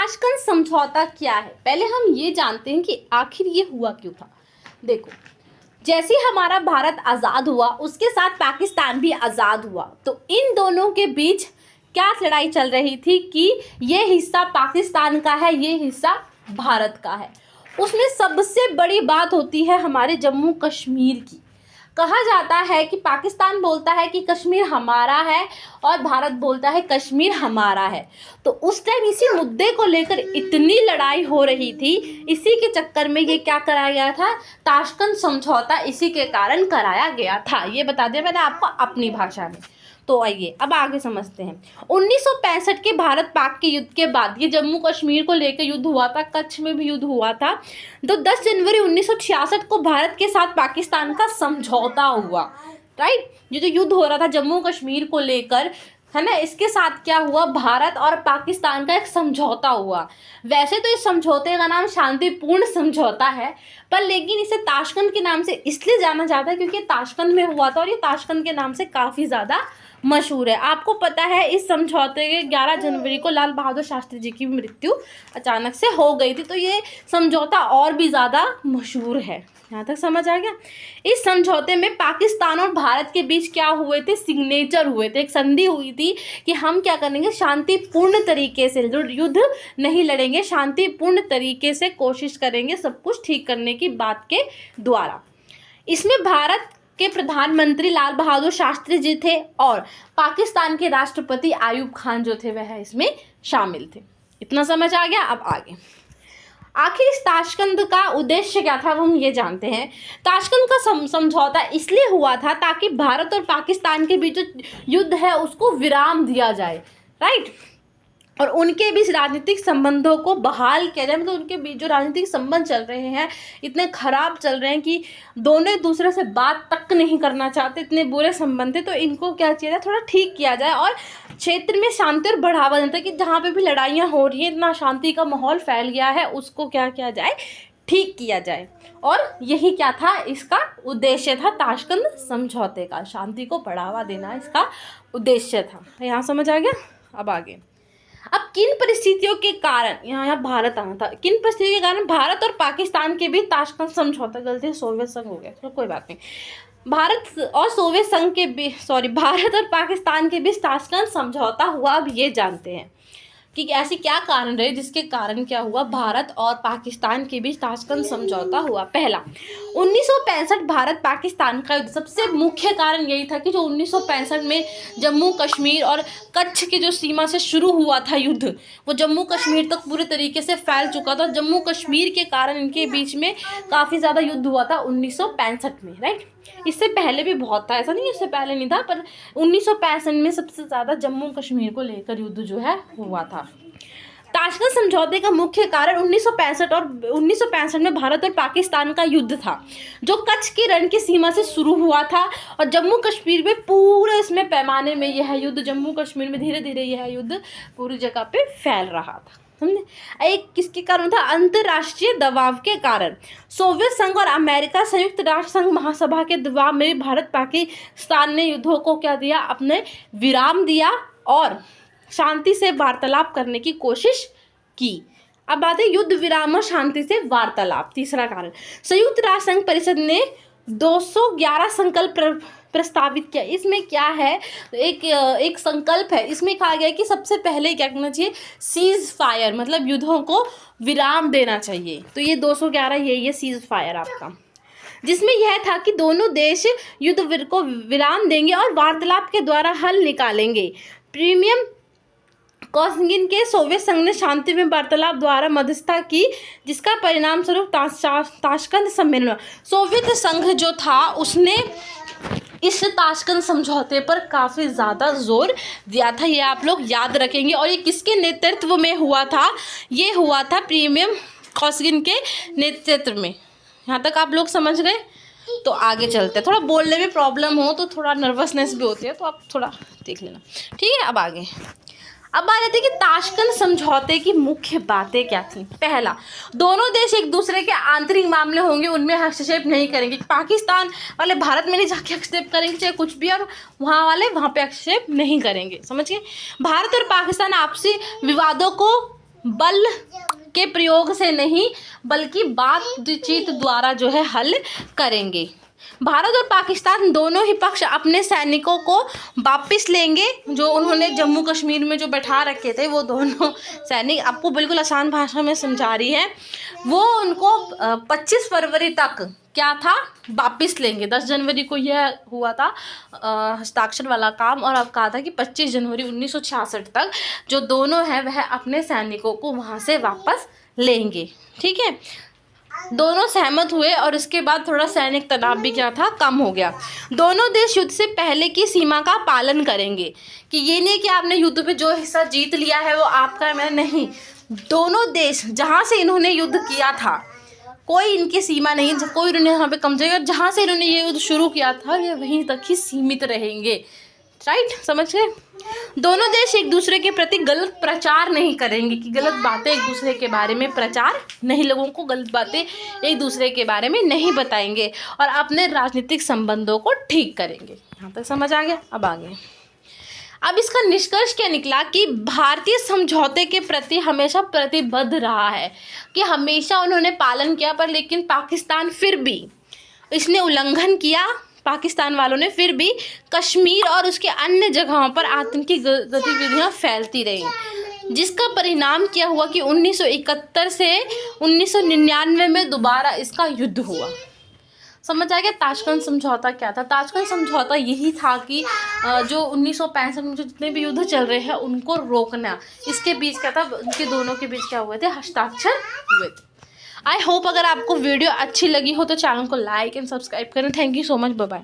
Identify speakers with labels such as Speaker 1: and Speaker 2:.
Speaker 1: Tashkent समझौता क्या है? पहले हम ये जानते हैं कि आखिर ये हुआ क्यों था। देखो, जैसे ही हमारा भारत आज़ाद हुआ उसके साथ पाकिस्तान भी आज़ाद हुआ, तो इन दोनों के बीच क्या लड़ाई चल रही थी कि ये हिस्सा पाकिस्तान का है, ये हिस्सा भारत का है। उसमें सबसे बड़ी बात होती है हमारे जम्मू कश्मीर की। कहा जाता है कि पाकिस्तान बोलता है कि कश्मीर हमारा है और भारत बोलता है कश्मीर हमारा है। तो उस टाइम इसी मुद्दे को लेकर इतनी लड़ाई हो रही थी, इसी के चक्कर में ये क्या कराया गया था, ताशकंद समझौता इसी के कारण कराया गया था। ये बता दिया मैंने आपको अपनी भाषा में। तो आइए अब आगे समझते हैं। 1965 के भारत पाक के युद्ध के बाद ये जम्मू कश्मीर को लेकर युद्ध हुआ था, कच्छ में भी युद्ध हुआ था। तो 10 जनवरी 1966 को भारत के साथ पाकिस्तान का समझौता हुआ, राइट। ये जो युद्ध हो रहा था जम्मू कश्मीर को लेकर, है ना, इसके साथ क्या हुआ, भारत और पाकिस्तान का एक समझौता हुआ। वैसे तो इस समझौते का नाम शांतिपूर्ण समझौता है, पर लेकिन इसे ताशकंद के नाम से इसलिए जाना जाता है क्योंकि ताशकंद में हुआ था और ये ताशकंद के नाम से काफ़ी ज़्यादा मशहूर है। आपको पता है इस समझौते के 11 जनवरी को लाल बहादुर शास्त्री जी की मृत्यु अचानक से हो गई थी, तो ये समझौता और भी ज़्यादा मशहूर है। यहाँ तक समझ आ गया। इस समझौते में पाकिस्तान और भारत के बीच क्या हुए थे, सिग्नेचर हुए थे, एक संधि हुई थी कि हम क्या करेंगे, शांतिपूर्ण तरीके से युद्ध नहीं लड़ेंगे, शांतिपूर्ण तरीके से कोशिश करेंगे सब कुछ ठीक करने की बात के द्वारा। इसमें भारत के प्रधानमंत्री लाल बहादुर शास्त्री जी थे और पाकिस्तान के राष्ट्रपति आयूब खान जो थे वह इसमें शामिल थे। इतना समझ आ गया। अब आगे आखिर इस ताशकंद का उद्देश्य क्या था, हम ये जानते हैं। ताशकंद का समझौता इसलिए हुआ था ताकि भारत और पाकिस्तान के बीच जो युद्ध है उसको विराम दिया जाए, राइट, और उनके बीच राजनीतिक संबंधों को बहाल किया जाए। मतलब उनके बीच जो राजनीतिक संबंध चल रहे हैं इतने खराब चल रहे हैं कि दोनों एक दूसरे से बात तक नहीं करना चाहते, इतने बुरे संबंध थे, तो इनको क्या चाहिए, थोड़ा ठीक किया जाए और क्षेत्र में शांति और बढ़ावा देता है कि जहाँ पे भी लड़ाइयाँ हो रही हैं, इतना शांति का माहौल फैल गया है, उसको क्या किया जाए, ठीक किया जाए। और यही क्या था, इसका उद्देश्य था ताशकंद समझौते का, शांति को बढ़ावा देना इसका उद्देश्य था। यहाँ समझ आ गया। अब आगे, अब किन परिस्थितियों के कारण, यहाँ भारत आना था, किन परिस्थितियों के कारण भारत और पाकिस्तान के बीच ताशकंद समझौता, गलती सोवियत संघ हो गया, तो कोई बात नहीं, भारत और सोवियत संघ के बीच, भारत और पाकिस्तान के बीच ताशकंद समझौता हुआ। अब ये जानते हैं कि ऐसी क्या कारण रहे जिसके कारण क्या हुआ, भारत और पाकिस्तान के बीच ताशकंद समझौता हुआ। पहला, 1965 भारत पाकिस्तान का युद्ध। सबसे मुख्य कारण यही था कि जो 1965 में जम्मू कश्मीर और कच्छ की जो सीमा से शुरू हुआ था युद्ध, वो जम्मू कश्मीर तक पूरे तरीके से फैल चुका था। जम्मू कश्मीर के कारण इनके बीच में काफ़ी ज़्यादा युद्ध हुआ था 1965 में, राइट। इससे पहले भी बहुत था, ऐसा नहीं इससे पहले नहीं था, पर 1965 में सबसे ज़्यादा जम्मू कश्मीर को लेकर युद्ध जो है हुआ था। ताशकंद समझौते का मुख्य कारण 1965 में भारत और पाकिस्तान का युद्ध था, जो कच्छ की रण की सीमा से शुरू हुआ था और जम्मू कश्मीर में पूरे इसमें पैमाने में यह युद्ध, जम्मू कश्मीर में धीरे धीरे यह युद्ध पूरी जगह पे फैल रहा था, समझे। एक किसके कारण था, अंतर्राष्ट्रीय दबाव के कारण। सोवियत संघ और अमेरिका संयुक्त राष्ट्र संघ महासभा के दबाव में भारत पाकिस्तान ने युद्धों को क्या दिया, अपने विराम दिया और शांति से वार्तालाप करने की कोशिश की। अब बात है युद्ध विराम और शांति से वार्तालाप। तीसरा कारण, संयुक्त राष्ट्र संघ परिषद ने 211 संकल्प प्रस्तावित किया। इसमें क्या है, एक संकल्प है, इसमें कहा गया है कि सबसे पहले क्या करना चाहिए, सीज फायर, मतलब युद्धों को विराम देना चाहिए। तो ये 211 यही है सीज फायर आपका, जिसमें यह था कि दोनों देश युद्ध को विराम देंगे और वार्तालाप के द्वारा हल निकालेंगे। प्रीमियम कॉस्गिन के सोवियत संघ ने शांति में वार्तालाप द्वारा मध्यस्थता की, जिसका परिणाम स्वरूप ताशकंद सम्मेलन। सोवियत संघ जो था उसने इस ताशकंद समझौते पर काफ़ी ज़्यादा जोर दिया था, ये आप लोग याद रखेंगे। और ये किसके नेतृत्व में हुआ था, ये हुआ था प्रीमियम कॉस्गिन के नेतृत्व में। यहाँ तक आप लोग समझ गए। तो आगे चलते हैं। थोड़ा बोलने में प्रॉब्लम हो तो थोड़ा नर्वसनेस भी होती है, तो आप थोड़ा देख लेना, ठीक है। अब आगे अब आ जाते हैं कि ताशकंद समझौते की मुख्य बातें क्या थी। पहला, दोनों देश एक दूसरे के आंतरिक मामले होंगे उनमें हस्तक्षेप नहीं करेंगे। पाकिस्तान वाले भारत में नहीं जाके हस्तक्षेप करेंगे चाहे कुछ भी, और वहाँ वाले वहाँ पे हस्तक्षेप नहीं करेंगे, समझ गए। भारत और पाकिस्तान आपसी विवादों को बल के प्रयोग से नहीं बल्कि बातचीत द्वारा जो है हल करेंगे। भारत और पाकिस्तान दोनों ही पक्ष अपने सैनिकों को वापस लेंगे। जो उन्होंने जम्मू कश्मीर में जो बैठा रखे थे वो दोनों सैनिक, आपको बिल्कुल आसान भाषा में समझा रही है, वो उनको 25 फरवरी तक क्या था वापस लेंगे। 10 जनवरी को यह हुआ था हस्ताक्षर वाला काम, और अब कहा था कि 25 जनवरी 1966 तक जो दोनों हैं वह अपने सैनिकों को वहाँ से वापस लेंगे। ठीक है, दोनों सहमत हुए और इसके बाद थोड़ा सैनिक तनाव भी क्या था कम हो गया। दोनों देश युद्ध से पहले की सीमा का पालन करेंगे, कि ये नहीं कि आपने युद्ध पे जो हिस्सा जीत लिया है वो आपका है, मैं नहीं। दोनों देश जहाँ से इन्होंने युद्ध किया था कोई इनकी सीमा नहीं, कोई इन्होंने यहाँ पे कम जगह, जहाँ से इन्होंने ये युद्ध शुरू किया था ये वहीं तक ही सीमित रहेंगे। राइट, समझ गए। दोनों देश एक दूसरे के प्रति गलत प्रचार नहीं करेंगे, कि गलत बातें एक दूसरे के बारे में प्रचार नहीं, लोगों को गलत बातें एक दूसरे के बारे में नहीं बताएंगे और अपने राजनीतिक संबंधों को ठीक करेंगे। यहाँ तक समझ आ गया। अब आगे, अब इसका निष्कर्ष क्या निकला कि भारतीय समझौते के प्रति हमेशा प्रतिबद्ध रहा है, कि हमेशा उन्होंने पालन किया, पर लेकिन पाकिस्तान फिर भी इसने उल्लंघन किया। पाकिस्तान वालों ने फिर भी कश्मीर और उसके अन्य जगहों पर आतंकी गतिविधियां फैलती रही, जिसका परिणाम क्या हुआ कि 1971 से 1999 में दोबारा इसका युद्ध हुआ। समझ आ गया ताशकंद समझौता क्या था? ताशकंद समझौता यही था कि जो 1965 में जो जितने भी युद्ध चल रहे हैं उनको रोकना। इसके बीच क्या था, उनके दोनों के बीच क्या हुए थे, हस्ताक्षर हुए थे। आई होप अगर आपको वीडियो अच्छी लगी हो तो चैनल को लाइक एंड सब्सक्राइब करें। Thank you so much, bye bye.